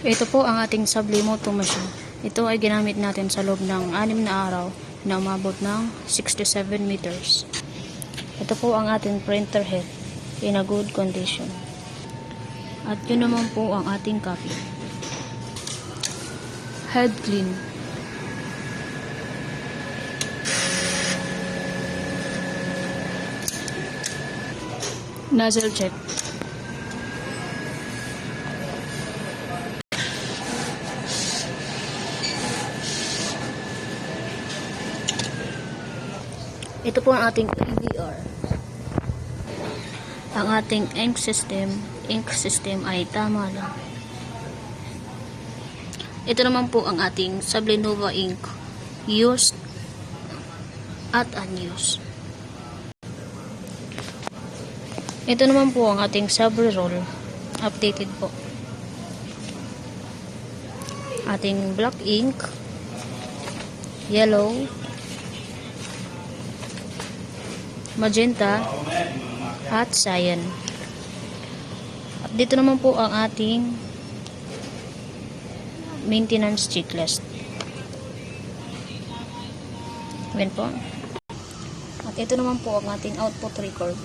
Ito po ang ating Sublimoto machine. Ito ay ginamit natin sa loob ng 6 na araw na umabot ng 67 meters. Ito po ang ating printer head in a good condition. At yun naman po ang ating copy. Head clean. Nozzle check. Ito po ang ating PBR. Ang ating ink system ay tama lang. Ito naman po ang ating Sublinova ink, used at unused. Ito naman po ang ating Subreroll, updated po. Ating black ink, yellow, magenta, at cyan. At dito naman po ang ating maintenance checklist. Ayan po. At ito naman po ang ating output record.